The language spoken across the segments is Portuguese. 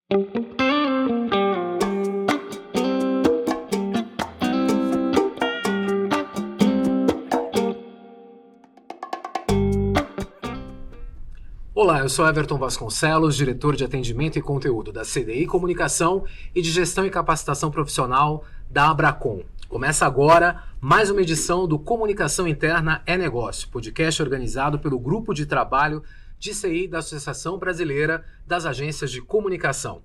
Olá, eu sou Everton Vasconcelos, diretor de atendimento e conteúdo da CDI Comunicação e de gestão e capacitação profissional da Abracom. Começa agora mais uma edição do Comunicação Interna é Negócio, podcast organizado pelo Grupo de Trabalho de CI da Associação Brasileira das Agências de Comunicação.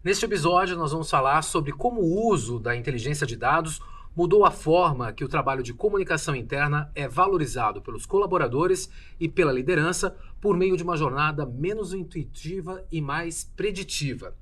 Neste episódio nós vamos falar sobre como o uso da inteligência de dados mudou a forma que o trabalho de comunicação interna é valorizado pelos colaboradores e pela liderança por meio de uma jornada menos intuitiva e mais preditiva.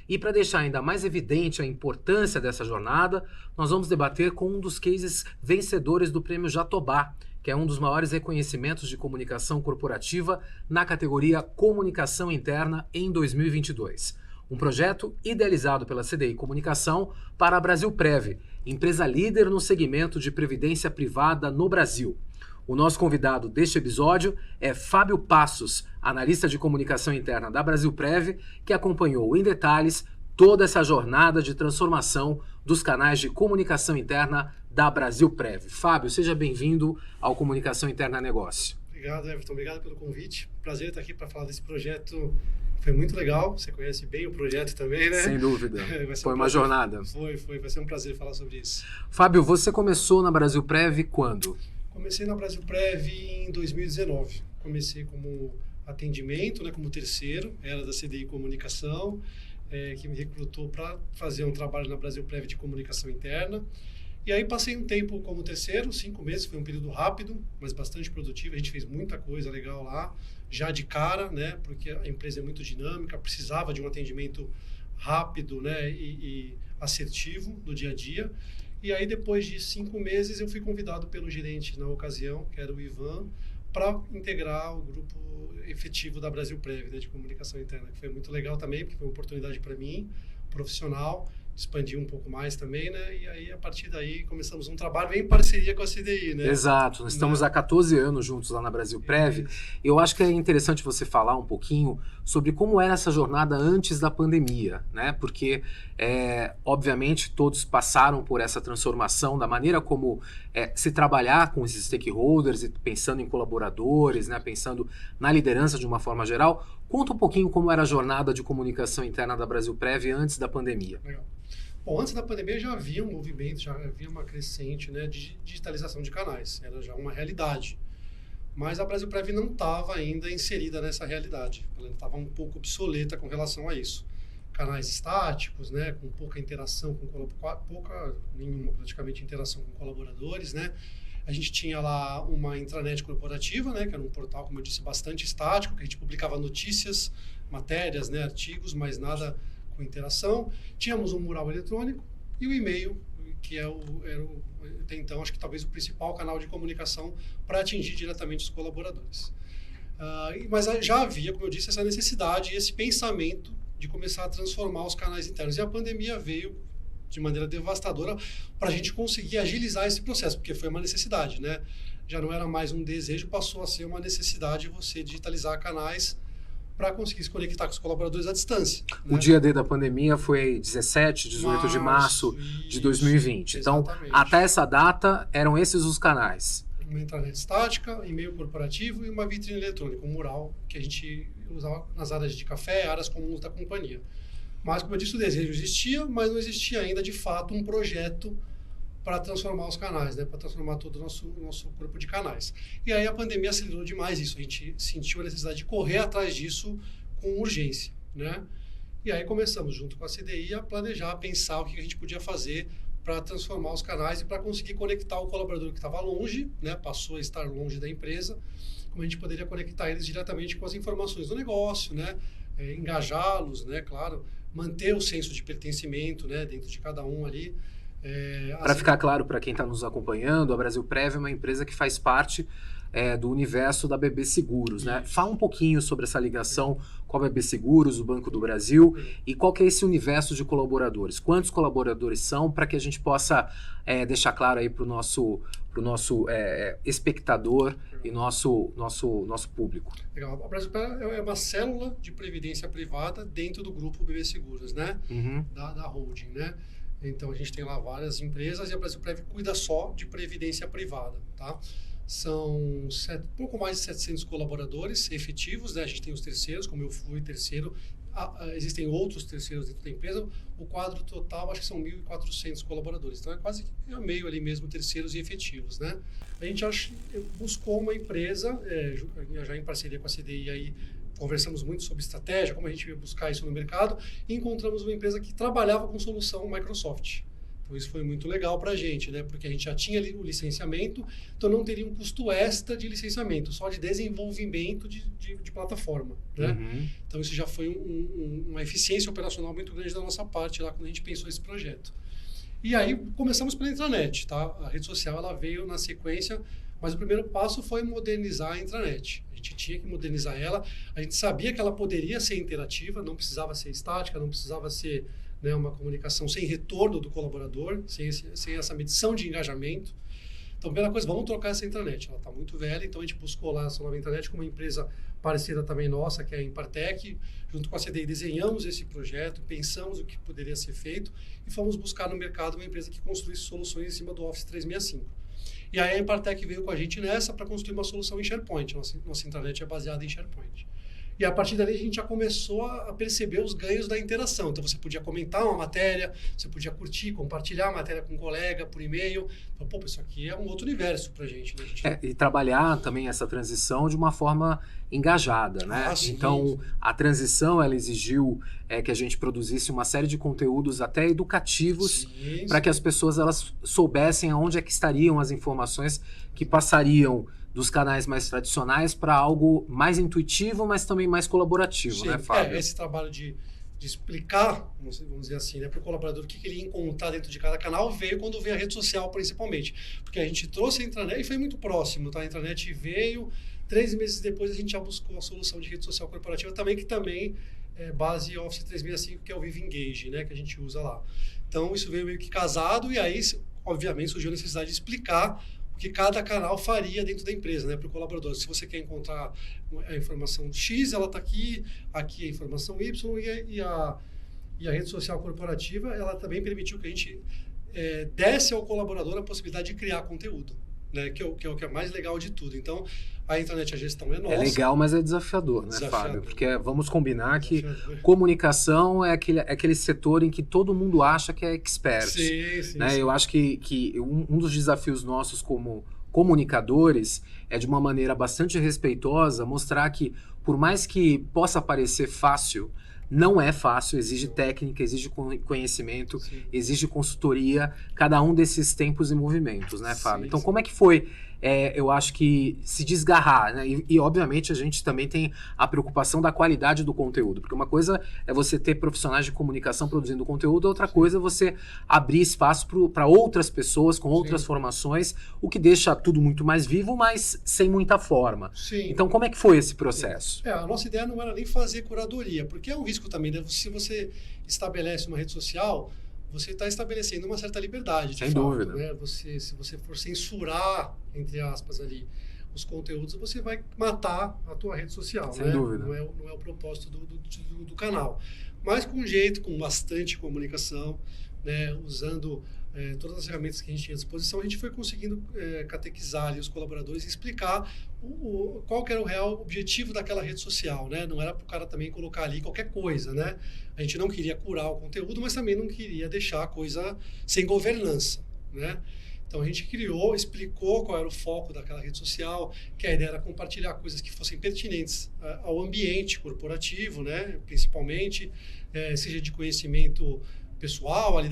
E para deixar ainda mais evidente a importância dessa jornada, nós vamos debater com um dos cases vencedores do Prêmio Jatobá, que é um dos maiores reconhecimentos de comunicação corporativa na categoria Comunicação Interna em 2022. Um projeto idealizado pela CDI Comunicação para a Brasilprev, empresa líder no segmento de previdência privada no Brasil. O nosso convidado deste episódio é Fábio Passos, analista de comunicação interna da Brasilprev, que acompanhou em detalhes toda essa jornada de transformação dos canais de comunicação interna da Brasilprev. Fábio, seja bem-vindo ao Comunicação Interna Negócio. Obrigado, Everton. Obrigado pelo convite. Prazer estar aqui para falar desse projeto. Foi muito legal. Você conhece bem o projeto também, né? Sem dúvida. Foi uma jornada. Foi. Vai ser um prazer falar sobre isso. Fábio, você começou na Brasilprev quando? Comecei na Brasilprev em 2019. Comecei como atendimento, né, como terceiro. Era da CDI Comunicação, que me recrutou para fazer um trabalho na Brasilprev de comunicação interna. E aí passei um tempo como terceiro, 5 meses, foi um período rápido, mas bastante produtivo. A gente fez muita coisa legal lá, já de cara, né? Porque a empresa é muito dinâmica, precisava de um atendimento rápido, né? E assertivo no dia a dia. E aí depois de 5 meses eu fui convidado pelo gerente na ocasião, que era o Ivan, para integrar o grupo efetivo da Brasilprev, né, de comunicação interna, que foi muito legal também, porque foi uma oportunidade para mim, profissional, expandir um pouco mais também, né? E aí, a partir daí, começamos um trabalho em parceria com a CDI, né? Exato. Nós estamos há 14 anos juntos lá na Brasilprev. Eu acho que é interessante você falar um pouquinho sobre como era essa jornada antes da pandemia, né? Porque, obviamente, todos passaram por essa transformação da maneira como se trabalhar com esses stakeholders, e pensando em colaboradores, né? Pensando na liderança de uma forma geral. Conta um pouquinho como era a jornada de comunicação interna da Brasilprev antes da pandemia. Legal. Bom, antes da pandemia já havia um movimento, já havia uma crescente, né, de digitalização de canais, era já uma realidade. Mas a Brasilprev não estava ainda inserida nessa realidade, ela estava um pouco obsoleta com relação a isso. Canais estáticos, né, com pouca interação, nenhuma praticamente interação com colaboradores, né. A gente tinha lá uma intranet corporativa, né, que era um portal, como eu disse, bastante estático, que a gente publicava notícias, matérias, né, artigos, mas nada com interação. Tínhamos um mural eletrônico e o e-mail, que era até então, acho que talvez o principal canal de comunicação para atingir diretamente os colaboradores. Mas já havia, como eu disse, essa necessidade e esse pensamento de começar a transformar os canais internos. E a pandemia veio de maneira devastadora para a gente conseguir agilizar esse processo, porque foi uma necessidade, né? Já não era mais um desejo, passou a ser uma necessidade você digitalizar canais para conseguir se conectar com os colaboradores à distância. O dia D da pandemia foi 17, 18 de março de 2020. Então, até essa data, eram esses os canais. Uma intranet estática, e-mail corporativo e uma vitrine eletrônica, um mural que a gente usava nas áreas de café, áreas comuns da companhia. Mas, como eu disse, o desejo existia, mas não existia ainda, de fato, um projeto para transformar os canais, né? Para transformar todo o nosso grupo de canais. E aí a pandemia acelerou demais isso, a gente sentiu a necessidade de correr atrás disso com urgência, né? E aí começamos, junto com a CDI, a planejar, a pensar o que a gente podia fazer para transformar os canais e para conseguir conectar o colaborador que estava longe, né? Passou a estar longe da empresa, como a gente poderia conectar eles diretamente com as informações do negócio, né? Engajá-los, né? Claro, manter o senso de pertencimento, né? Dentro de cada um ali. Para ficar claro para quem está nos acompanhando, a Brasilprev é uma empresa que faz parte do universo da BB Seguros, né? Fala um pouquinho sobre essa ligação com a BB Seguros, o Banco do Brasil, e qual que é esse universo de colaboradores? Quantos colaboradores são, para que a gente possa deixar claro aí para o nosso espectador e nosso público. Legal. A Brasilprev é uma célula de previdência privada dentro do grupo BB Seguros, né? Da holding, né? Então, a gente tem lá várias empresas e a Brasilprev cuida só de previdência privada, tá? São pouco mais de 700 colaboradores efetivos, né? A gente tem os terceiros, como eu fui terceiro. Existem outros terceiros dentro da empresa. O quadro total, acho que são 1.400 colaboradores. Então, é quase meio ali mesmo terceiros e efetivos, né? A gente buscou uma empresa, já em parceria com a CDI, aí conversamos muito sobre estratégia, como a gente ia buscar isso no mercado, e encontramos uma empresa que trabalhava com solução Microsoft. Então, isso foi muito legal para a gente, né? Porque a gente já tinha o licenciamento, então não teria um custo extra de licenciamento, só de desenvolvimento de plataforma, né? Então, isso já foi uma eficiência operacional muito grande da nossa parte lá quando a gente pensou esse projeto. E aí, começamos pela intranet, tá? A rede social, ela veio na sequência, mas o primeiro passo foi modernizar a intranet. A gente tinha que modernizar ela, a gente sabia que ela poderia ser interativa, não precisava ser estática, não precisava ser, né, uma comunicação sem retorno do colaborador, sem essa medição de engajamento. Então, primeira coisa, vamos trocar essa intranet. Ela está muito velha, então a gente buscou lá essa nova intranet com uma empresa parecida também nossa, que é a Impartec. Junto com a CDI, desenhamos esse projeto, pensamos o que poderia ser feito e fomos buscar no mercado uma empresa que construísse soluções em cima do Office 365. E aí a Impartec veio com a gente nessa para construir uma solução em SharePoint. Nossa intranet é baseada em SharePoint. E a partir dali a gente já começou a perceber os ganhos da interação. Então você podia comentar uma matéria, você podia curtir, compartilhar a matéria com um colega por e-mail. Então, pô, isso aqui é um outro universo pra gente, né? E trabalhar também essa transição de uma forma engajada, né? Então, a transição, ela exigiu que a gente produzisse uma série de conteúdos até educativos para que as pessoas elas soubessem aonde é que estariam as informações que passariam dos canais mais tradicionais para algo mais intuitivo, mas também mais colaborativo, né, Fábio? Esse trabalho de explicar, vamos dizer assim, né, para o colaborador o que ele ia encontrar dentro de cada canal veio quando veio a rede social, principalmente. Porque a gente trouxe a intranet e foi muito próximo, tá? A intranet veio, 3 meses depois a gente já buscou a solução de rede social corporativa também, que também é base Office 365, que é o Viva Engage, né, que a gente usa lá. Então, isso veio meio que casado e aí, obviamente, surgiu a necessidade de explicar o que cada canal faria dentro da empresa, né, para o colaborador. Se você quer encontrar a informação X, ela está aqui a informação Y, e a rede social corporativa, ela também permitiu que a gente desse ao colaborador a possibilidade de criar conteúdo, né, que é o que é mais legal de tudo. Então, a internet, a gestão é nossa. É legal, mas é desafiador, né, Fábio? Porque vamos combinar que comunicação é aquele setor em que todo mundo acha que é expert. Sim, né? sim. Eu acho que um dos desafios nossos como comunicadores é, de uma maneira bastante respeitosa, mostrar que, por mais que possa parecer fácil, não é fácil, exige técnica, exige conhecimento, exige consultoria, cada um desses tempos e movimentos, né, Fábio? Então, como é que foi, eu acho que, se desgarrar, né? E, obviamente, a gente também tem a preocupação da qualidade do conteúdo, porque uma coisa é você ter profissionais de comunicação produzindo conteúdo, outra coisa é você abrir espaço para outras pessoas com outras formações, o que deixa tudo muito mais vivo, mas sem muita forma. Então, como é que foi esse processo? A nossa ideia não era nem fazer curadoria, porque é um risco também, né? Se você estabelece uma rede social, você está estabelecendo uma certa liberdade, sem dúvida, né? Se você for censurar, entre aspas, ali, os conteúdos, você vai matar a tua rede social, sem né? dúvida. Não é o propósito do canal. Mas com jeito, com bastante comunicação, né? Usando todas as ferramentas que a gente tinha à disposição, a gente foi conseguindo catequizar ali os colaboradores e explicar qual que era o real objetivo daquela rede social, né? Não era para o cara também colocar ali qualquer coisa, né? A gente não queria curar o conteúdo, mas também não queria deixar a coisa sem governança, né? Então, a gente explicou qual era o foco daquela rede social, que a ideia era compartilhar coisas que fossem pertinentes ao ambiente corporativo, né? Principalmente, seja de conhecimento pessoal, ali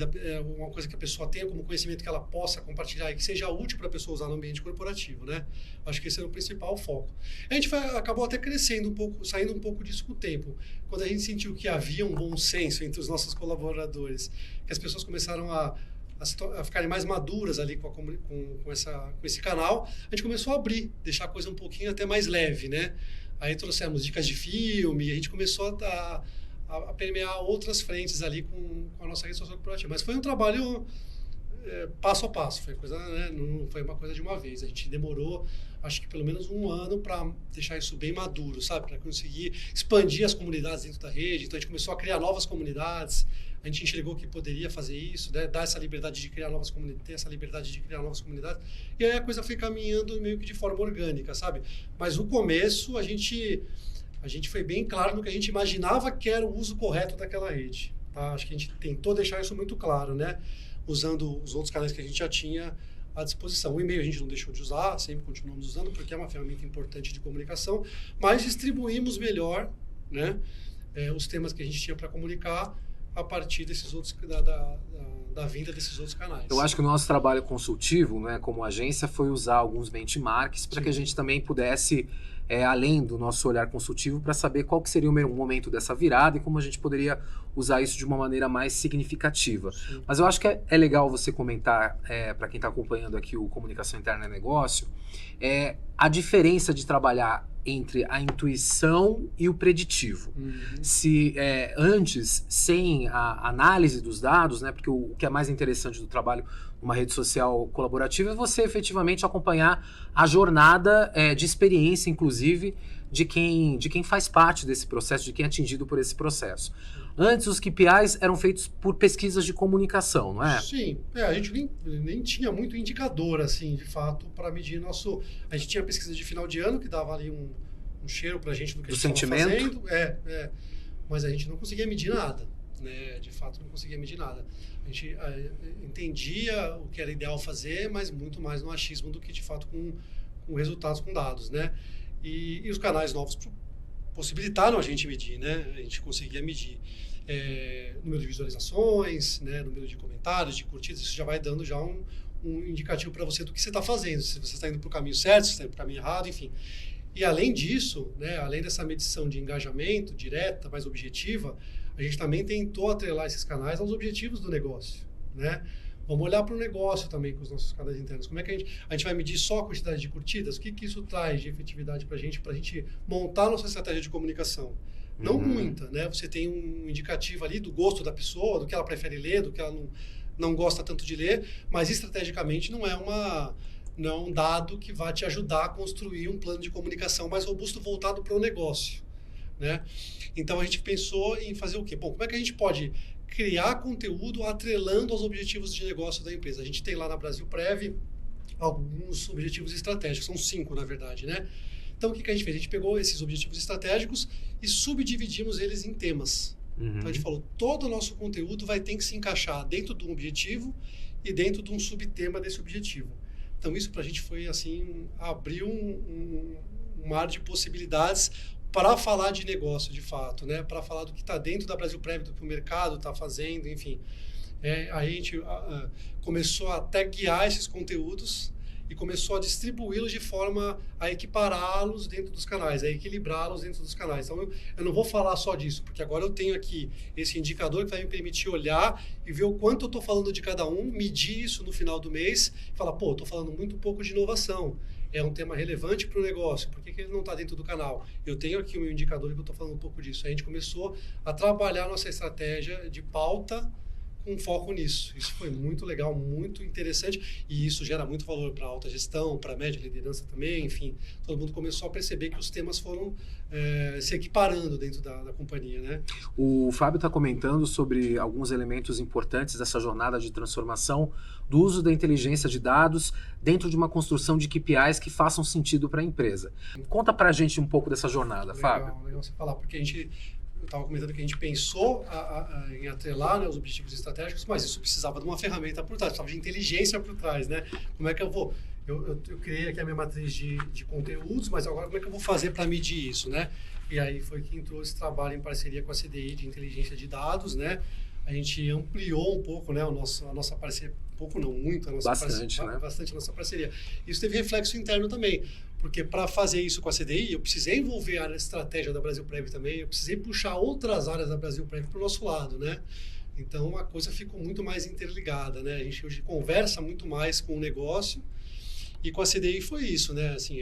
uma coisa que a pessoa tenha como conhecimento que ela possa compartilhar e que seja útil para a pessoa usar no ambiente corporativo, né? Acho que esse era o principal foco. A gente acabou até crescendo um pouco, saindo um pouco disso com o tempo. Quando a gente sentiu que havia um bom senso entre os nossos colaboradores, que as pessoas começaram a a ficarem mais maduras ali com esse canal, a gente começou a abrir, deixar a coisa um pouquinho até mais leve, né? Aí trouxemos dicas de filme, a gente começou a permear outras frentes ali com a nossa rede social corporativa. Mas foi um trabalho passo a passo, foi coisa, né? Não foi uma coisa de uma vez. A gente demorou, acho que pelo menos um ano para deixar isso bem maduro, sabe? Para conseguir expandir as comunidades dentro da rede. Então a gente começou a criar novas comunidades. A gente enxergou que poderia fazer isso, né? Dar essa liberdade de criar novas comunidades, ter essa liberdade de criar novas comunidades. E aí a coisa foi caminhando meio que de forma orgânica, sabe? Mas no começo a gente foi bem claro no que a gente imaginava que era o uso correto daquela rede. Tá? Acho que a gente tentou deixar isso muito claro, né? Usando os outros canais que a gente já tinha à disposição. O e-mail a gente não deixou de usar, sempre continuamos usando, porque é uma ferramenta importante de comunicação, mas distribuímos melhor, né, os temas que a gente tinha para comunicar a partir desses outros, da vinda desses outros canais. Eu acho que o nosso trabalho consultivo, né, como agência, foi usar alguns benchmarks para que a gente também pudesse, além do nosso olhar consultivo, para saber qual que seria o momento dessa virada e como a gente poderia usar isso de uma maneira mais significativa. Sim. Mas eu acho que é legal você comentar, para quem está acompanhando aqui o Comunicação Interna é Negócio, a diferença de trabalhar entre a intuição e o preditivo. Se antes, sem a análise dos dados, né, porque o que é mais interessante do trabalho numa rede social colaborativa é você efetivamente acompanhar a jornada de experiência, inclusive, de quem faz parte desse processo, de quem é atingido por esse processo. Antes, os KPIs eram feitos por pesquisas de comunicação, não é? Sim. A gente nem tinha muito indicador, assim, de fato, para medir nosso... A gente tinha pesquisa de final de ano, que dava ali um cheiro para a gente do que a gente estava fazendo. Mas a gente não conseguia medir nada, né? De fato, não conseguia medir nada. A gente entendia o que era ideal fazer, mas muito mais no achismo do que, de fato, com resultados, com dados, né? E os canais novos possibilitaram a gente medir, né? A gente conseguia medir número de visualizações, né? Número de comentários, de curtidas. Isso já vai dando já um indicativo para você do que você está fazendo, se você está indo para o caminho certo, se está indo para o caminho errado, enfim. E além disso, né? Além dessa medição de engajamento direta, mais objetiva, a gente também tentou atrelar esses canais aos objetivos do negócio, né? Vamos olhar para o negócio também com os nossos canais internos. Como é que a gente vai medir só a quantidade de curtidas? O que isso traz de efetividade para a gente montar nossa estratégia de comunicação? Não muita, né? Você tem um indicativo ali do gosto da pessoa, do que ela prefere ler, do que ela não gosta tanto de ler, mas estrategicamente não é um dado que vai te ajudar a construir um plano de comunicação mais robusto voltado para o negócio, né? Então a gente pensou em fazer o quê? Bom, como é que a gente pode criar conteúdo atrelando aos objetivos de negócio da empresa? A gente tem lá na Brasilprev alguns objetivos estratégicos, são 5 na verdade, né? Então o que a gente fez? A gente pegou esses objetivos estratégicos e subdividimos eles em temas. Então a gente falou, todo o nosso conteúdo vai ter que se encaixar dentro de um objetivo e dentro de um subtema desse objetivo. Então isso para a gente foi assim, abriu um mar de possibilidades para falar de negócio, de fato, né? Para falar do que está dentro da Brasilprev, do que o mercado está fazendo, enfim. A gente começou a até guiar esses conteúdos e começou a distribuí-los de forma a equipará-los dentro dos canais, a equilibrá-los dentro dos canais. Então, eu não vou falar só disso, porque agora eu tenho aqui esse indicador que vai me permitir olhar e ver o quanto eu estou falando de cada um, medir isso no final do mês e falar, pô, estou falando muito pouco de inovação. É um tema relevante para o negócio, por que ele não está dentro do canal? Eu tenho aqui o meu indicador que eu estou falando um pouco disso. A gente começou a trabalhar nossa estratégia de pauta com foco nisso. Isso foi muito legal, muito interessante, e isso gera muito valor para a alta gestão, para a média liderança também, enfim. Todo mundo começou a perceber que os temas foram se equiparando dentro da companhia, né? O Fábio está comentando sobre alguns elementos importantes dessa jornada de transformação do uso da inteligência de dados dentro de uma construção de KPIs que façam sentido para a empresa. Conta para a gente um pouco dessa jornada, Fábio. Legal você falar, porque eu estava comentando que a gente pensou em atrelar, né, os objetivos estratégicos, mas isso precisava de uma ferramenta por trás, precisava de inteligência por trás, né? Como é que eu vou... Eu criei aqui a minha matriz de conteúdos, mas agora como é que eu vou fazer para medir isso, né? E aí foi que entrou esse trabalho em parceria com a CDI de inteligência de dados, né? A gente ampliou um pouco, né, a nossa parceria, pouco não, muito a nossa bastante a nossa parceria. Isso teve reflexo interno também, porque para fazer isso com a CDI, eu precisei envolver a estratégia da Brasilprev também, eu precisei puxar outras áreas da Brasilprev para o nosso lado, né? Então a coisa ficou muito mais interligada, né? A gente hoje conversa muito mais com o negócio e com a CDI foi isso, né? Assim,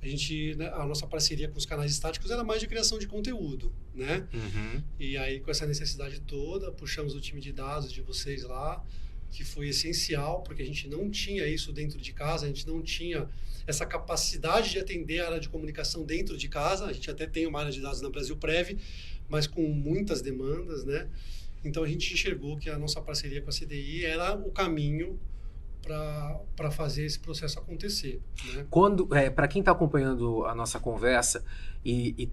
a gente, né, a nossa parceria com os canais estáticos era mais de criação de conteúdo, né? Uhum. E aí com essa necessidade toda, puxamos o time de dados de vocês lá, que foi essencial, porque a gente não tinha isso dentro de casa, a gente não tinha essa capacidade de atender a área de comunicação dentro de casa. A gente até tem uma área de dados na Brasilprev, mas com muitas demandas, né? Então a gente enxergou que a nossa parceria com a CDI era o caminho para fazer esse processo acontecer, né? Para quem está acompanhando a nossa conversa e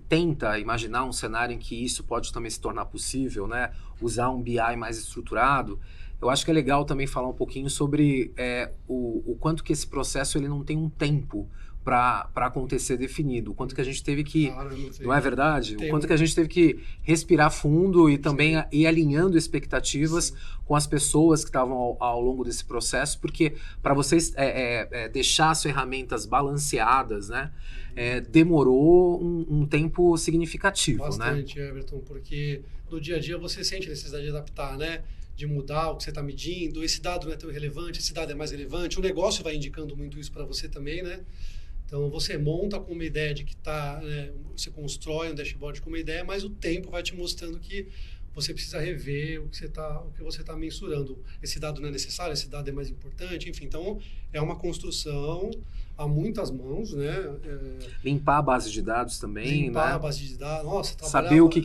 tenta imaginar um cenário em que isso pode também se tornar possível, né? Usar um BI mais estruturado, eu acho que é legal também falar um pouquinho sobre o quanto que esse processo ele não tem um tempo para acontecer definido, o quanto que a gente teve que, não é verdade? O quanto que a gente teve que respirar fundo e também ir alinhando expectativas com as pessoas que estavam ao longo desse processo, porque para vocês deixar as ferramentas balanceadas, né, demorou um tempo significativo. Bastante, né? Everton, porque no dia a dia você sente a necessidade de adaptar, né? De mudar o que você está medindo, esse dado não é tão relevante, esse dado é mais relevante, o negócio vai indicando muito isso para você também, né? Então, você monta com uma ideia de que você constrói um dashboard com uma ideia, mas o tempo vai te mostrando que você precisa rever o que você tá mensurando. Esse dado não é necessário, esse dado é mais importante, enfim. Então, é uma construção a muitas mãos, né? Limpar a base de dados também, limpar né? a base de dados, nossa, saber o que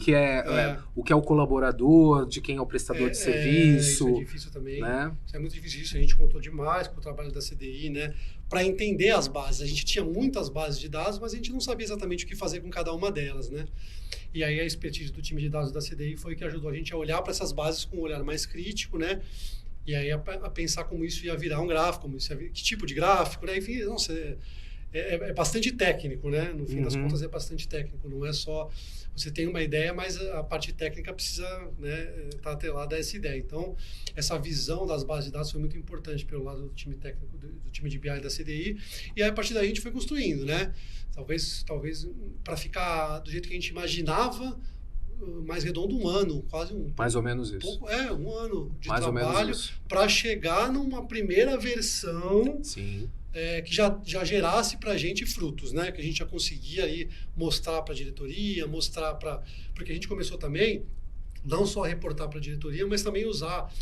o que é o colaborador, de quem é o prestador de serviço. Isso é difícil também. Né? Isso é muito difícil. Isso a gente contou demais com o trabalho da CDI, né? Para entender as bases. A gente tinha muitas bases de dados, mas a gente não sabia exatamente o que fazer com cada uma delas, né? E aí a expertise do time de dados da CDI foi que ajudou a gente a olhar para essas bases com um olhar mais crítico, né? E aí a pensar como isso ia virar um gráfico, que tipo de gráfico, né? Enfim, nossa, é bastante técnico, né? No fim das contas é bastante técnico, não é só você tem uma ideia, mas a parte técnica precisa, né, estar atrelada a essa ideia. Então, essa visão das bases de dados foi muito importante pelo lado do time técnico, do time de BI da CDI, e aí a partir daí a gente foi construindo, né? Talvez para ficar do jeito que a gente imaginava, mais redondo, um ano, quase mais ou menos isso. Um ano de mais trabalho para chegar numa primeira versão. Sim. Que já gerasse para a gente frutos, né? Que a gente já conseguia aí mostrar para a diretoria, porque a gente começou também não só reportar para a diretoria, mas também usar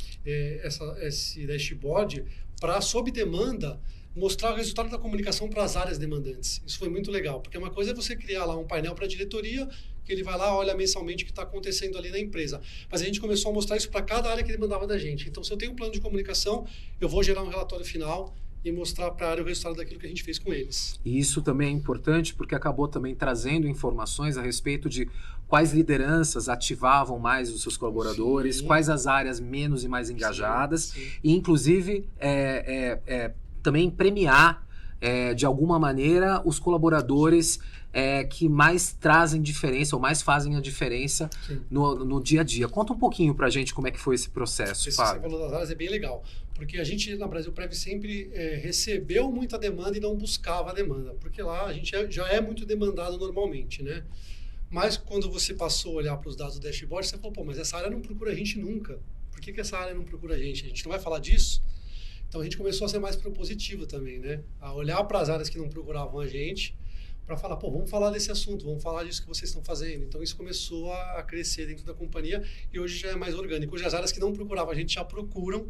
esse dashboard para, sob demanda, mostrar o resultado da comunicação para as áreas demandantes. Isso foi muito legal, porque uma coisa é você criar lá um painel para a diretoria, que ele vai lá, olha mensalmente o que está acontecendo ali na empresa. Mas a gente começou a mostrar isso para cada área que demandava da gente. Então, se eu tenho um plano de comunicação, eu vou gerar um relatório final e mostrar para a área o resultado daquilo que a gente fez com eles. E isso também é importante porque acabou também trazendo informações a respeito de quais lideranças ativavam mais os seus colaboradores, sim, quais as áreas menos e mais engajadas, sim. E inclusive também premiar de alguma maneira os colaboradores que mais trazem diferença ou mais fazem a diferença no dia a dia. Conta um pouquinho pra gente como é que foi esse processo, Fábio. Esse valor das áreas é bem legal, porque a gente na Brasilprev sempre recebeu muita demanda e não buscava a demanda, porque lá a gente já é muito demandado normalmente, né? Mas quando você passou a olhar para os dados do dashboard, você falou, pô, mas essa área não procura a gente nunca. Por que essa área não procura a gente? A gente não vai falar disso? Então a gente começou a ser mais propositivo também, né? A olhar para as áreas que não procuravam a gente, para falar, pô, vamos falar desse assunto, vamos falar disso que vocês estão fazendo. Então isso começou a crescer dentro da companhia e hoje já é mais orgânico. Hoje as áreas que não procuravam a gente já procuram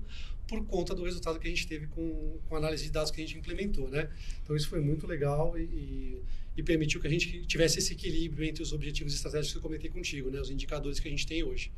por conta do resultado que a gente teve com a análise de dados que a gente implementou, né? Então isso foi muito legal e permitiu que a gente tivesse esse equilíbrio entre os objetivos estratégicos que eu comentei contigo, né? Os indicadores que a gente tem hoje.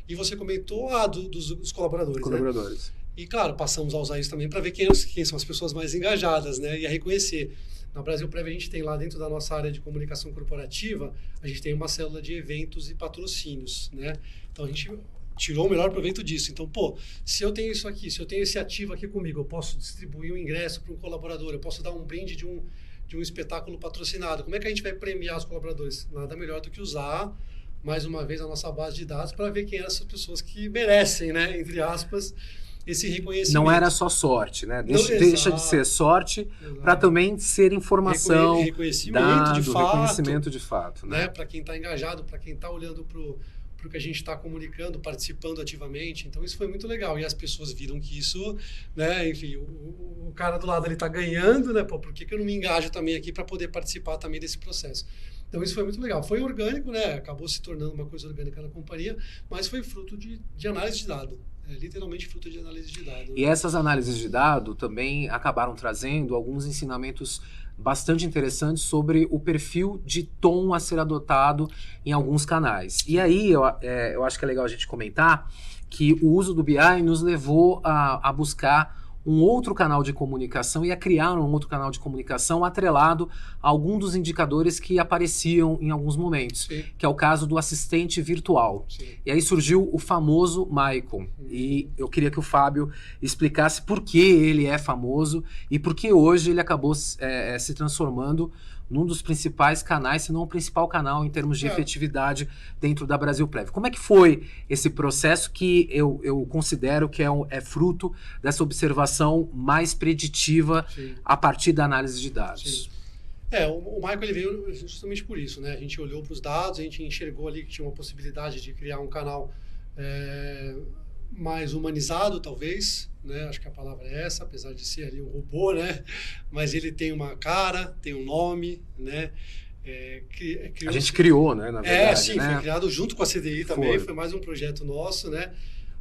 E você comentou dos colaboradores, colaboradores. Né? E, claro, passamos a usar isso também para ver quem são as pessoas mais engajadas, né? E a reconhecer. Na Brasilprev, a gente tem lá dentro da nossa área de comunicação corporativa, a gente tem uma célula de eventos e patrocínios, né? Então, a gente tirou o melhor proveito disso. Então, pô, se eu tenho isso aqui, se eu tenho esse ativo aqui comigo, eu posso distribuir um ingresso para um colaborador, eu posso dar um brinde de um espetáculo patrocinado. Como é que a gente vai premiar os colaboradores? Nada melhor do que usar, mais uma vez, a nossa base de dados para ver quem são essas pessoas que merecem, né? Entre aspas, esse reconhecimento. Não era só sorte, né? Deixa de ser sorte para também ser informação, reconhecimento de fato, reconhecimento de fato, né? Para quem está engajado, para quem está olhando para o para o que a gente está comunicando, participando ativamente. Então, isso foi muito legal. E as pessoas viram que isso, né, enfim, o cara do lado ele está ganhando, né? Pô, por que eu não me engajo também aqui para poder participar também desse processo? Então, isso foi muito legal. Foi orgânico, né? Acabou se tornando uma coisa orgânica na companhia, mas foi fruto de análise de dado. Literalmente fruto de análise de dado. E essas análises de dado também acabaram trazendo alguns ensinamentos bastante interessantes sobre o perfil de tom a ser adotado em alguns canais. E aí eu acho que é legal a gente comentar que o uso do BI nos levou a buscar um outro canal de comunicação e a criar um outro canal de comunicação atrelado a algum dos indicadores que apareciam em alguns momentos, Sim. que é o caso do assistente virtual. Sim. E aí surgiu o famoso Michael. E eu queria que o Fábio explicasse por que ele é famoso e por que hoje ele acabou se transformando num dos principais canais, se não o principal canal em termos de efetividade dentro da Brasilprev. Como é que foi esse processo que eu considero que é fruto dessa observação mais preditiva Sim. a partir da análise de dados? Sim. O Michael ele veio justamente por isso, né? A gente olhou para os dados, a gente enxergou ali que tinha uma possibilidade de criar um canal mais humanizado, talvez, né? Acho que a palavra é essa, apesar de ser ali um robô, né? Mas ele tem uma cara, tem um nome, né? A gente criou, né, na verdade. Sim, né? foi criado junto com a CDI também, foi mais um projeto nosso, né?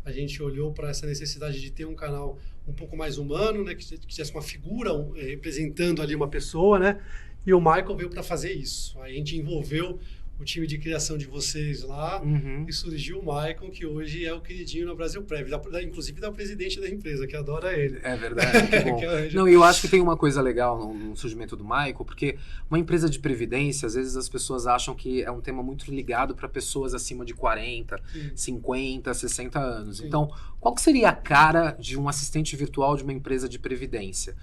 A gente olhou para essa necessidade de ter um canal um pouco mais humano, né? Que tivesse uma figura representando ali uma pessoa, né? E o Michael veio para fazer isso. Aí a gente envolveu o time de criação de vocês lá e surgiu o Michael, que hoje é o queridinho na Brasilprev, inclusive da presidente da empresa, que adora ele. É verdade, que bom. Não, eu acho que tem uma coisa legal no surgimento do Michael, porque uma empresa de previdência, às vezes as pessoas acham que é um tema muito ligado para pessoas acima de 40, 50, 60 anos. Sim. Então, qual que seria a cara de um assistente virtual de uma empresa de previdência?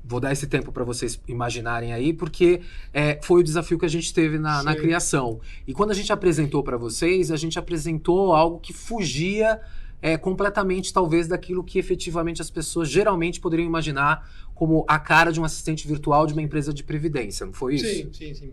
Vou dar esse tempo para vocês imaginarem aí, porque foi o desafio que a gente teve na criação. E quando a gente apresentou para vocês, a gente apresentou algo que fugia completamente, talvez, daquilo que efetivamente as pessoas geralmente poderiam imaginar como a cara de um assistente virtual de uma empresa de previdência, não foi isso? Sim.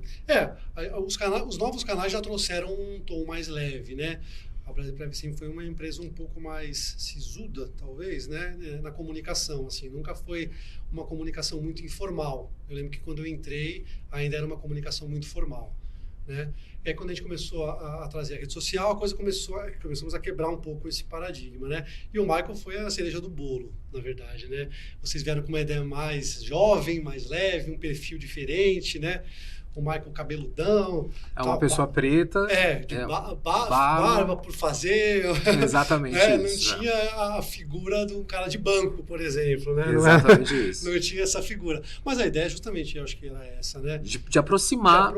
Os novos canais já trouxeram um tom mais leve, né? A Brasilprev sempre foi uma empresa um pouco mais sisuda, talvez, né, na comunicação, assim, nunca foi uma comunicação muito informal. Eu lembro que quando eu entrei, ainda era uma comunicação muito formal, né? E aí, quando a gente começou a trazer a rede social, a coisa começamos a quebrar um pouco esse paradigma, né? E o Michael foi a cereja do bolo, na verdade, né? Vocês vieram com uma ideia mais jovem, mais leve, um perfil diferente, né? O Michael cabeludão. É uma pessoa preta. Barba por fazer. Exatamente isso. Não tinha a figura de um cara de banco, por exemplo. Né? Exatamente isso. Não tinha essa figura. Mas a ideia justamente, eu acho que era essa, né? De aproximar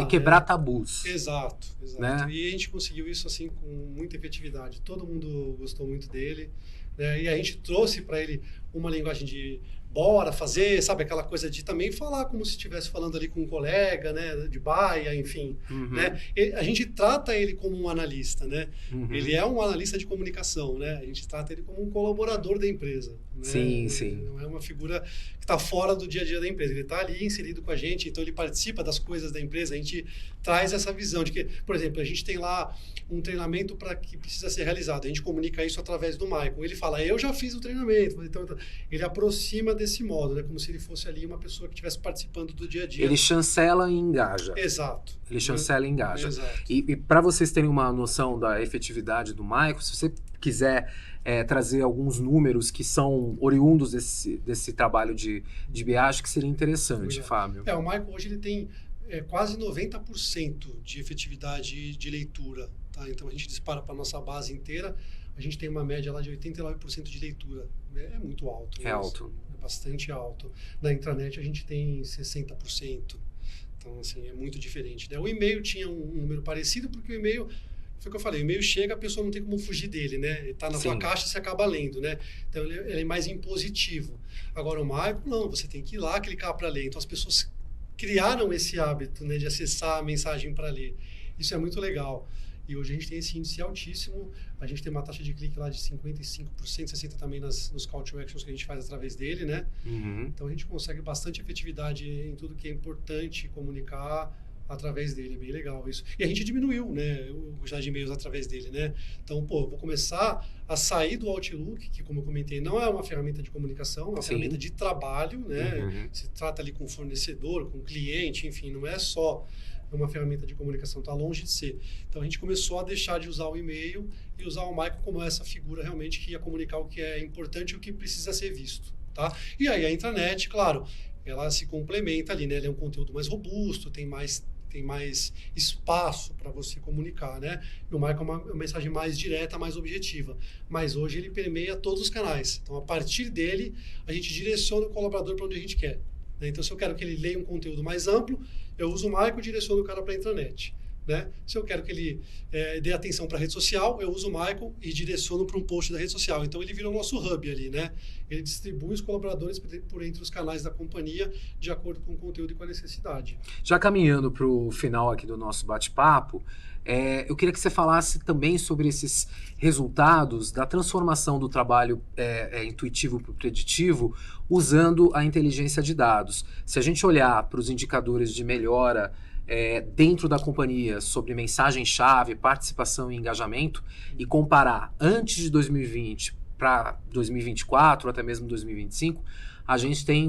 e quebrar tabus. Exato. Né? E a gente conseguiu isso assim com muita efetividade. Todo mundo gostou muito dele. Né? E a gente trouxe para ele uma linguagem de bora fazer, sabe, aquela coisa de também falar como se estivesse falando ali com um colega, né, de baia, enfim, né? A gente trata ele como um analista, né? Ele é um analista de comunicação, né? A gente trata ele como um colaborador da empresa, né? Sim. Não é uma figura que está fora do dia a dia da empresa, ele está ali inserido com a gente, então ele participa das coisas da empresa, a gente traz essa visão de que, por exemplo, a gente tem lá um treinamento que precisa ser realizado, a gente comunica isso através do Michael, ele fala, eu já fiz o treinamento, então ele aproxima desse modo, né? Como se ele fosse ali uma pessoa que estivesse participando do dia a dia. Ele chancela e engaja. Exato. Ele chancela e engaja. Exato. E para vocês terem uma noção da efetividade do Michael, se você quiser trazer alguns números que são oriundos desse trabalho de BI, acho que seria interessante, Fábio. O Michael hoje ele tem quase 90% de efetividade de leitura. Tá? Então a gente dispara para a nossa base inteira, a gente tem uma média lá de 89% de leitura. É muito alto. É alto. É bastante alto. Na intranet a gente tem 60%. Então, assim, é muito diferente. Né? O e-mail tinha um número parecido, porque o e-mail, foi o que eu falei, o e-mail chega, a pessoa não tem como fugir dele, né? Ele está na sua caixa e você acaba lendo, né? Então, ele é mais impositivo. Agora, o Michael, não, você tem que ir lá clicar para ler. Então, as pessoas criaram esse hábito, né, de acessar a mensagem para ler. Isso é muito legal. E hoje a gente tem esse índice altíssimo, a gente tem uma taxa de clique lá de 55%, 60% também nos call to actions que a gente faz através dele, né? Então a gente consegue bastante efetividade em tudo que é importante comunicar através dele, é bem legal isso. E a gente diminuiu, né, a quantidade de e-mails através dele, né? Então, pô, vou começar a sair do Outlook, que, como eu comentei, não é uma ferramenta de comunicação, é uma ferramenta de trabalho, né? Se trata ali com fornecedor, com cliente, enfim, não é só uma ferramenta de comunicação, está longe de ser. Então, a gente começou a deixar de usar o e-mail e usar o Michael como essa figura realmente que ia comunicar o que é importante e o que precisa ser visto, tá? E aí a intranet, claro, ela se complementa ali, né? Ele é um conteúdo mais robusto, tem mais espaço para você comunicar, né? E o Michael é uma mensagem mais direta, mais objetiva. Mas hoje ele permeia todos os canais. Então, a partir dele, a gente direciona o colaborador para onde a gente quer, né? Então, se eu quero que ele leia um conteúdo mais amplo, eu uso o Michael e direciono o cara para a intranet, né? Se eu quero que ele dê atenção para a rede social, eu uso o Michael e direciono para um post da rede social. Então, ele vira o nosso hub ali, né? Ele distribui os colaboradores por entre os canais da companhia de acordo com o conteúdo e com a necessidade. Já caminhando para o final aqui do nosso bate-papo, eu queria que você falasse também sobre esses resultados da transformação do trabalho intuitivo para o preditivo usando a inteligência de dados. Se a gente olhar para os indicadores de melhora dentro da companhia sobre mensagem-chave, participação e engajamento e comparar antes de 2020 para 2024, até mesmo 2025, a gente tem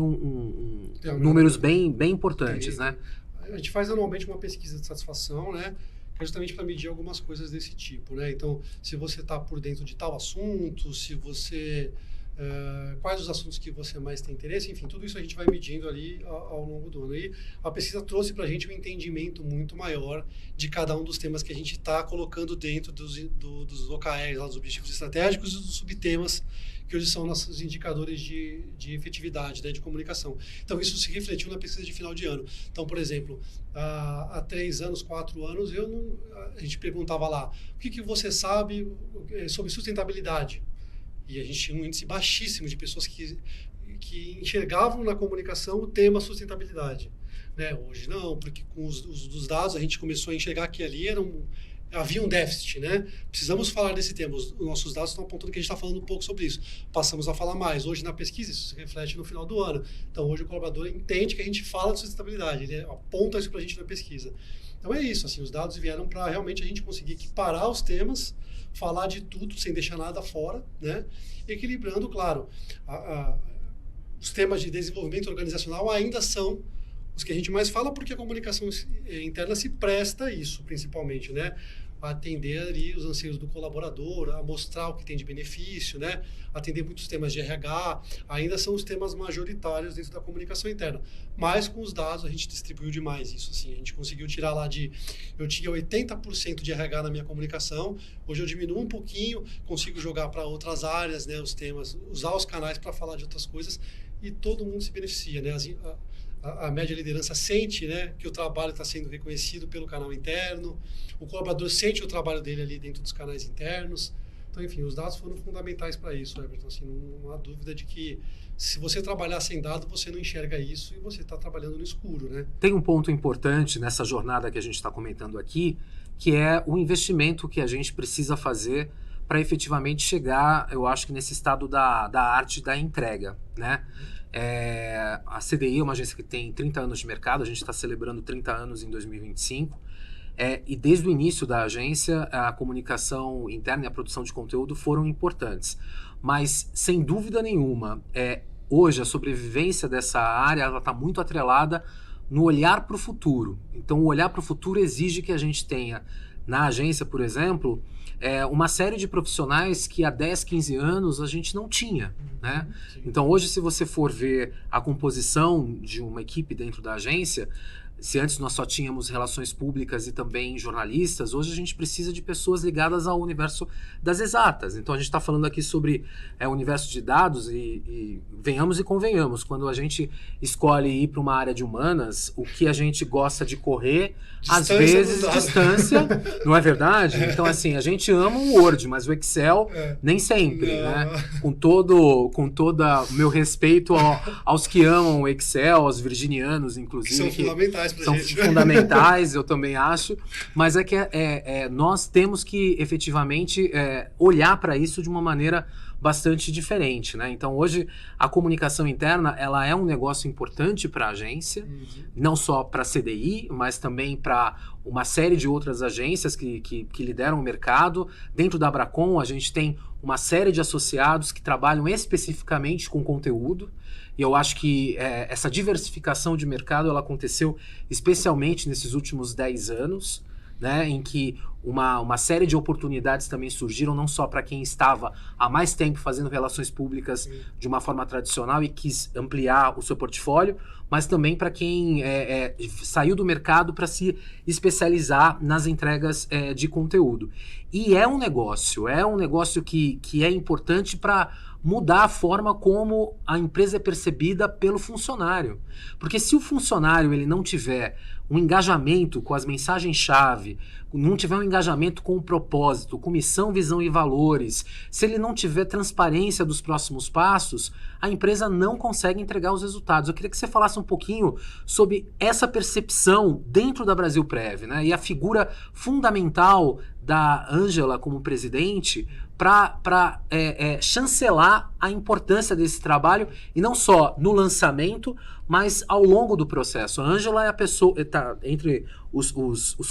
números bem importantes, né? A gente faz anualmente uma pesquisa de satisfação, né? Que é justamente para medir algumas coisas desse tipo, né? Então, se você está por dentro de tal assunto, se você... quais os assuntos que você mais tem interesse, enfim, tudo isso a gente vai medindo ali ao longo do ano. E a pesquisa trouxe para a gente um entendimento muito maior de cada um dos temas que a gente está colocando dentro dos OKRs, lá, dos Objetivos Estratégicos e dos subtemas, que hoje são nossos indicadores de efetividade, né, de comunicação. Então, isso se refletiu na pesquisa de final de ano. Então, por exemplo, há 3 anos, 4 anos, a gente perguntava lá, o que você sabe sobre sustentabilidade? E a gente tinha um índice baixíssimo de pessoas que enxergavam na comunicação o tema sustentabilidade, né? Hoje não, porque com os dados a gente começou a enxergar que ali havia um déficit, né? Precisamos falar desse tema. Os nossos dados estão apontando que a gente está falando um pouco sobre isso. Passamos a falar mais. Hoje, na pesquisa, isso se reflete no final do ano. Então, hoje o colaborador entende que a gente fala de sustentabilidade. Ele aponta isso para a gente na pesquisa. Então, é isso. Assim, os dados vieram para realmente a gente conseguir equiparar os temas, falar de tudo sem deixar nada fora, né? Equilibrando, claro, os temas de desenvolvimento organizacional ainda são os que a gente mais fala, porque a comunicação interna se presta a isso, principalmente, né? A atender ali os anseios do colaborador, a mostrar o que tem de benefício, né? Atender muitos temas de RH, ainda são os temas majoritários dentro da comunicação interna. Mas com os dados a gente distribuiu demais isso, assim, a gente conseguiu tirar lá eu tinha 80% de RH na minha comunicação, hoje eu diminuo um pouquinho, consigo jogar para outras áreas, né? Os temas, usar os canais para falar de outras coisas e todo mundo se beneficia, né? A média liderança sente, né, que o trabalho está sendo reconhecido pelo canal interno, o colaborador sente o trabalho dele ali dentro dos canais internos. Então, enfim, os dados foram fundamentais para isso, Everton. Assim, não há dúvida de que se você trabalhar sem dados, você não enxerga isso e você está trabalhando no escuro, né? Tem um ponto importante nessa jornada que a gente está comentando aqui, que é o investimento que a gente precisa fazer para efetivamente chegar, eu acho que nesse estado da arte da entrega, né? A CDI é uma agência que tem 30 anos de mercado, a gente está celebrando 30 anos em 2025, e desde o início da agência, a comunicação interna e a produção de conteúdo foram importantes. Mas, sem dúvida nenhuma, hoje a sobrevivência dessa área está muito atrelada no olhar para o futuro. Então, o olhar para o futuro exige que a gente tenha, na agência, por exemplo, uma série de profissionais que há 10, 15 anos a gente não tinha, né? Então, hoje, se você for ver a composição de uma equipe dentro da agência, se antes nós só tínhamos relações públicas e também jornalistas, hoje a gente precisa de pessoas ligadas ao universo das exatas. Então, a gente está falando aqui sobre o universo de dados e venhamos e convenhamos, quando a gente escolhe ir para uma área de humanas, o que a gente gosta de correr, às vezes, distância, não é verdade? Então, assim, a gente ama o Word, mas o Excel nem sempre, né? Com todo o meu respeito aos que amam o Excel, aos virginianos, inclusive. São fundamentais pra gente. São fundamentais, eu também acho, mas nós temos que efetivamente olhar para isso de uma maneira bastante diferente, né? Então hoje a comunicação interna ela é um negócio importante para a agência, não só para a CDI, mas também para uma série de outras agências que lideram o mercado. Dentro da Abracon a gente tem uma série de associados que trabalham especificamente com conteúdo. E eu acho que essa diversificação de mercado ela aconteceu especialmente nesses últimos 10 anos, né, em que uma série de oportunidades também surgiram, não só para quem estava há mais tempo fazendo relações públicas de uma forma tradicional e quis ampliar o seu portfólio, mas também para quem saiu do mercado para se especializar nas entregas de conteúdo. E é um negócio que é importante para mudar a forma como a empresa é percebida pelo funcionário. Porque se o funcionário ele não tiver um engajamento com as mensagens-chave, não tiver um engajamento com o propósito, com missão, visão e valores, se ele não tiver transparência dos próximos passos, a empresa não consegue entregar os resultados. Eu queria que você falasse um pouquinho sobre essa percepção dentro da Brasilprev, né? E a figura fundamental da Ângela como presidente para chancelar a importância desse trabalho, e não só no lançamento, mas ao longo do processo. A Ângela é a pessoa, entre os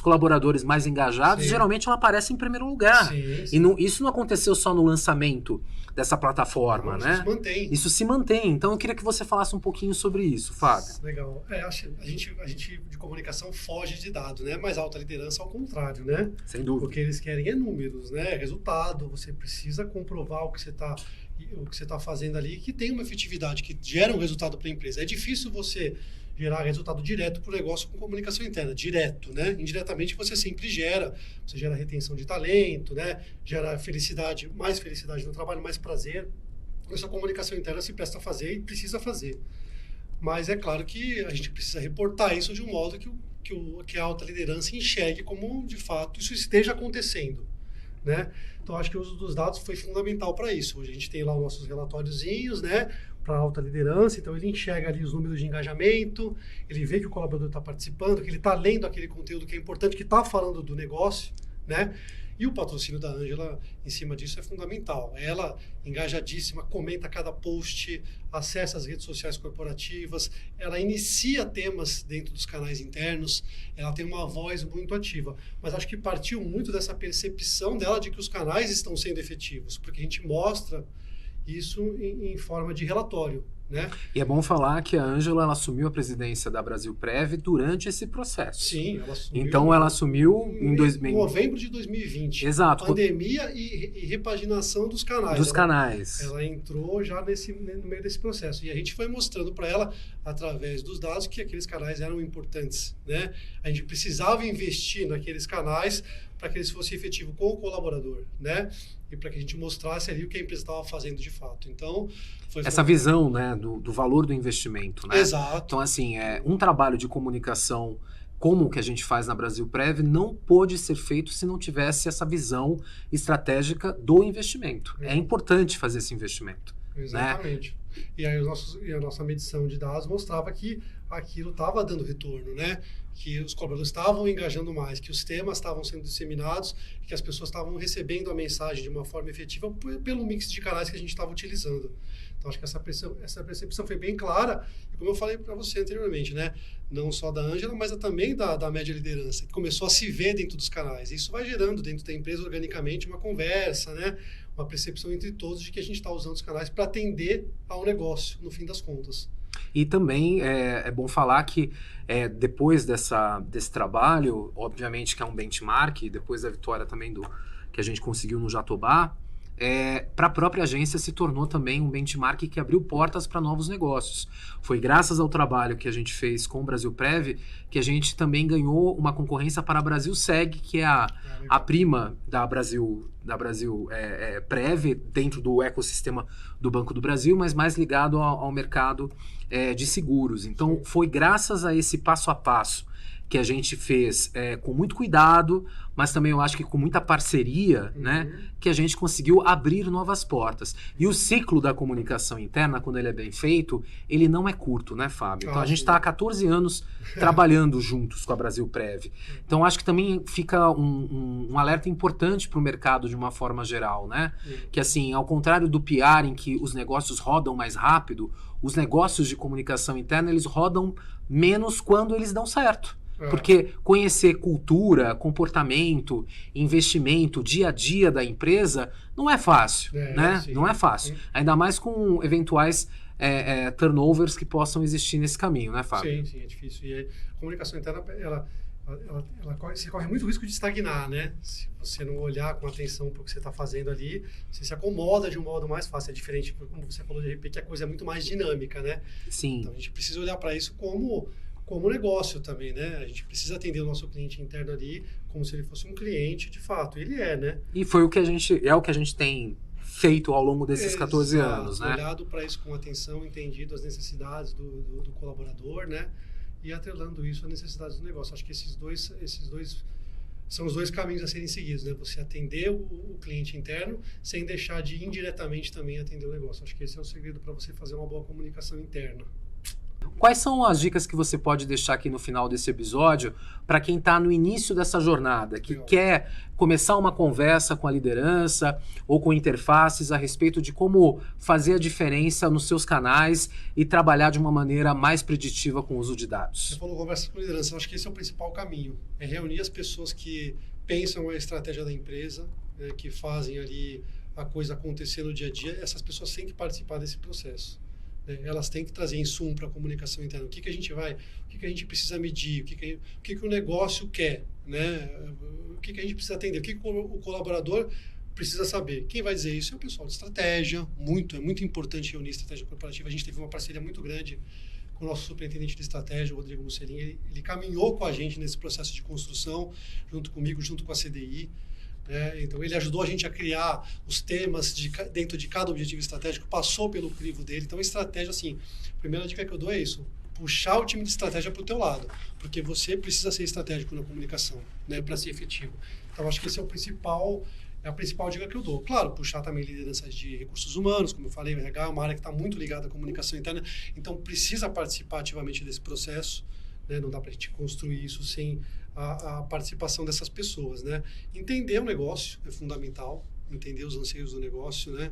colaboradores mais engajados, Sim. geralmente ela aparece em primeiro lugar. Sim, sim. E isso não aconteceu só no lançamento dessa plataforma, Isso né? se mantém. Isso se mantém. Então eu queria que você falasse um pouquinho sobre isso, Fábio. Legal. Acho que a gente de comunicação foge de dado, né? Mas a alta liderança ao contrário, né? Sem dúvida. O que eles querem é números, né? Resultado. Você precisa comprovar o que você está fazendo ali, que tem uma efetividade, que gera um resultado para a empresa. É difícil você gerar resultado direto para o negócio com comunicação interna, direto, né? Indiretamente você sempre gera, você gera retenção de talento, né? Gera felicidade, mais felicidade no trabalho, mais prazer. Essa comunicação interna se presta a fazer e precisa fazer. Mas é claro que a gente precisa reportar isso de um modo que a alta liderança enxergue como, de fato, isso esteja acontecendo, né? Então, acho que o uso dos dados foi fundamental para isso. Hoje a gente tem lá os nossos relatóriozinhos, né, para a alta liderança, então ele enxerga ali os números de engajamento, ele vê que o colaborador está participando, que ele está lendo aquele conteúdo que é importante, que está falando do negócio, né? E o patrocínio da Ângela, em cima disso, é fundamental. Ela, engajadíssima, comenta cada post, acessa as redes sociais corporativas, ela inicia temas dentro dos canais internos, ela tem uma voz muito ativa. Mas acho que partiu muito dessa percepção dela de que os canais estão sendo efetivos, porque a gente mostra isso em forma de relatório, né? E é bom falar que a Ângela ela assumiu a presidência da Brasilprev durante esse processo. Sim, ela assumiu. Então ela assumiu em novembro de 2020. Exato. Pandemia e repaginação dos canais. Dos canais. Ela entrou já no meio desse processo. E a gente foi mostrando para ela, através dos dados, que aqueles canais eram importantes, né? A gente precisava investir naqueles canais para que eles fossem efetivos com o colaborador, né? E para que a gente mostrasse ali o que a empresa estava fazendo de fato. Então, foi essa visão, né, do valor do investimento, né? Exato. Então, assim, um trabalho de comunicação como o que a gente faz na Brasilprev não pôde ser feito se não tivesse essa visão estratégica do investimento. É importante fazer esse investimento. Exatamente. Né? E aí a nossa medição de dados mostrava que aquilo estava dando retorno, né? Que os colaboradores estavam engajando mais, que os temas estavam sendo disseminados, que as pessoas estavam recebendo a mensagem de uma forma efetiva pelo mix de canais que a gente estava utilizando. Então, acho que essa percepção foi bem clara, e como eu falei para você anteriormente, né? Não só da Ângela, mas também da média liderança, que começou a se ver dentro dos canais. Isso vai gerando dentro da empresa, organicamente, uma conversa, né? Uma percepção entre todos de que a gente está usando os canais para atender ao negócio, no fim das contas. E também é bom falar que depois desse trabalho, obviamente que é um benchmark, depois da vitória também que a gente conseguiu no Jatobá, para a própria agência se tornou também um benchmark que abriu portas para novos negócios. Foi graças ao trabalho que a gente fez com o Brasilprev que a gente também ganhou uma concorrência para a Brasilseg, que é a prima da Brasilprev dentro do ecossistema do Banco do Brasil, mas mais ligado ao mercado de seguros. Então, foi graças a esse passo a passo que a gente fez com muito cuidado, mas também eu acho que com muita parceria, né, que a gente conseguiu abrir novas portas. E o ciclo da comunicação interna, quando ele é bem feito, ele não é curto, né, Fábio? Então a gente está há 14 anos trabalhando juntos com a Brasilprev. Então acho que também fica um alerta importante para o mercado de uma forma geral, né? Que assim, ao contrário do PR em que os negócios rodam mais rápido, os negócios de comunicação interna, eles rodam menos quando eles dão certo. Porque conhecer cultura, comportamento, investimento, dia a dia da empresa não é fácil, né? Sim, não é fácil. Sim. Ainda mais com eventuais turnovers que possam existir nesse caminho, né, Fábio? Sim, é difícil. E a comunicação interna, você corre muito risco de estagnar, né? Se você não olhar com atenção para o que você está fazendo ali, você se acomoda de um modo mais fácil. É diferente, como você falou de RP, que a coisa é muito mais dinâmica, né? Sim. Então a gente precisa olhar para isso como negócio também, né? A gente precisa atender o nosso cliente interno ali como se ele fosse um cliente, de fato. Ele é, né? E foi o que a gente tem feito ao longo desses 14 anos, né? Olhado para isso com atenção, entendido as necessidades do colaborador, né? E atrelando isso às necessidades do negócio. Acho que esses dois são os dois caminhos a serem seguidos, né? Você atender o cliente interno sem deixar de indiretamente também atender o negócio. Acho que esse é o segredo para você fazer uma boa comunicação interna. Quais são as dicas que você pode deixar aqui no final desse episódio para quem está no início dessa jornada, que quer começar uma conversa com a liderança ou com interfaces a respeito de como fazer a diferença nos seus canais e trabalhar de uma maneira mais preditiva com o uso de dados? Você falou conversa com liderança, eu acho que esse é o principal caminho, é reunir as pessoas que pensam a estratégia da empresa, né, que fazem ali a coisa acontecer no dia a dia. Essas pessoas têm que participar desse processo. Elas têm que trazer insumo para a comunicação interna. O que a gente precisa medir, o que o negócio quer, né? O que a gente precisa atender, o que o colaborador precisa saber. Quem vai dizer isso é o pessoal de estratégia. É muito importante reunir estratégia corporativa. A gente teve uma parceria muito grande com o nosso superintendente de estratégia, o Rodrigo Mussolini. Ele caminhou com a gente nesse processo de construção, junto comigo, junto com a CDI. Então, ele ajudou a gente a criar os temas dentro de cada objetivo estratégico, passou pelo crivo dele. Então, a estratégia, assim, a primeira dica que eu dou é isso, puxar o time de estratégia para o teu lado, porque você precisa ser estratégico na comunicação, né, para ser efetivo. Então, acho que esse é a principal dica que eu dou. Claro, puxar também lideranças de recursos humanos, como eu falei, o RH é uma área que está muito ligada à comunicação interna, então precisa participar ativamente desse processo, né? Não dá para a gente construir isso sem a participação dessas pessoas, né? Entender o negócio é fundamental, entender os anseios do negócio, né?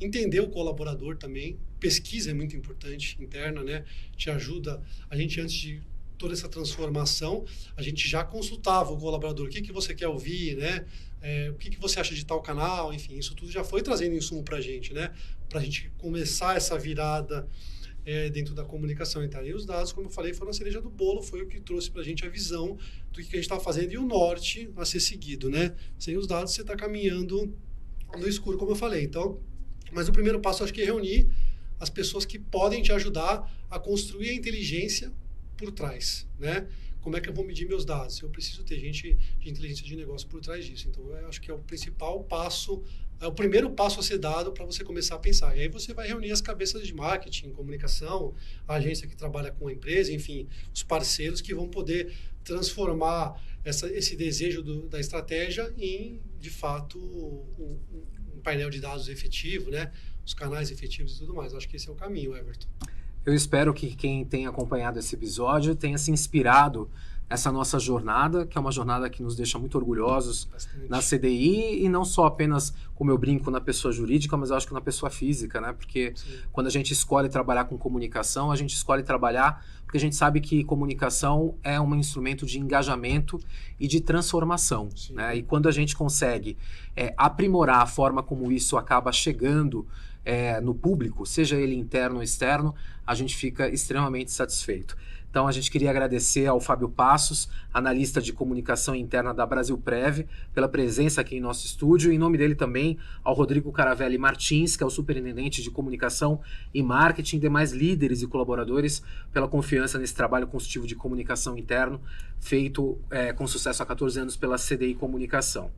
Entender o colaborador também, pesquisa é muito importante, interna, né? Te ajuda, a gente antes de toda essa transformação, a gente já consultava o colaborador, o que você quer ouvir, né? O que você acha de tal canal, enfim, isso tudo já foi trazendo insumo para a gente, né? Para a gente começar essa virada dentro da comunicação interna. E os dados, como eu falei, foram a cereja do bolo, foi o que trouxe para a gente a visão do que a gente estava fazendo e o norte a ser seguido, né? Sem os dados, você está caminhando no escuro, como eu falei. Então, mas o primeiro passo, acho que é reunir as pessoas que podem te ajudar a construir a inteligência por trás, né? Como é que eu vou medir meus dados? Eu preciso ter gente de inteligência de negócio por trás disso. Então, eu acho que é o principal passo, é o primeiro passo a ser dado para você começar a pensar. E aí você vai reunir as cabeças de marketing, comunicação, a agência que trabalha com a empresa, enfim, os parceiros que vão poder transformar esse desejo da estratégia em, de fato, um painel de dados efetivo, né? Os canais efetivos e tudo mais. Eu acho que esse é o caminho, Everton. Eu espero que quem tenha acompanhado esse episódio tenha se inspirado nessa nossa jornada, que é uma jornada que nos deixa muito orgulhosos Bastante. Na CDI, e não só apenas, como eu brinco, na pessoa jurídica, mas eu acho que na pessoa física, né? Porque quando a gente escolhe trabalhar com comunicação, a gente escolhe trabalhar porque a gente sabe que comunicação é um instrumento de engajamento e de transformação, né? E quando a gente consegue aprimorar a forma como isso acaba chegando no público, seja ele interno ou externo, a gente fica extremamente satisfeito. Então, a gente queria agradecer ao Fábio Passos, analista de comunicação interna da Brasilprev, pela presença aqui em nosso estúdio. Em nome dele também, ao Rodrigo Caravelli Martins, que é o superintendente de comunicação e marketing, demais líderes e colaboradores, pela confiança nesse trabalho consultivo de comunicação interno, feito com sucesso há 14 anos pela CDI Comunicação.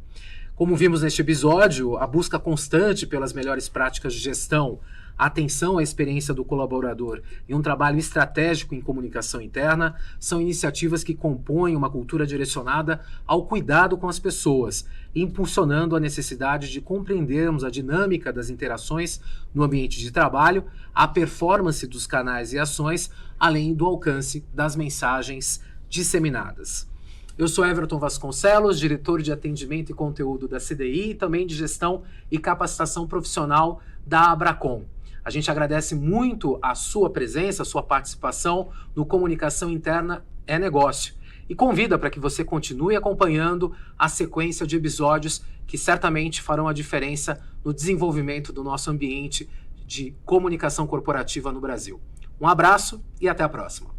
Como vimos neste episódio, a busca constante pelas melhores práticas de gestão, a atenção à experiência do colaborador e um trabalho estratégico em comunicação interna são iniciativas que compõem uma cultura direcionada ao cuidado com as pessoas, impulsionando a necessidade de compreendermos a dinâmica das interações no ambiente de trabalho, a performance dos canais e ações, além do alcance das mensagens disseminadas. Eu sou Everton Vasconcelos, diretor de atendimento e conteúdo da CDI e também de gestão e capacitação profissional da Abracon. A gente agradece muito a sua presença, a sua participação no Comunicação Interna é Negócio e convida para que você continue acompanhando a sequência de episódios que certamente farão a diferença no desenvolvimento do nosso ambiente de comunicação corporativa no Brasil. Um abraço e até a próxima.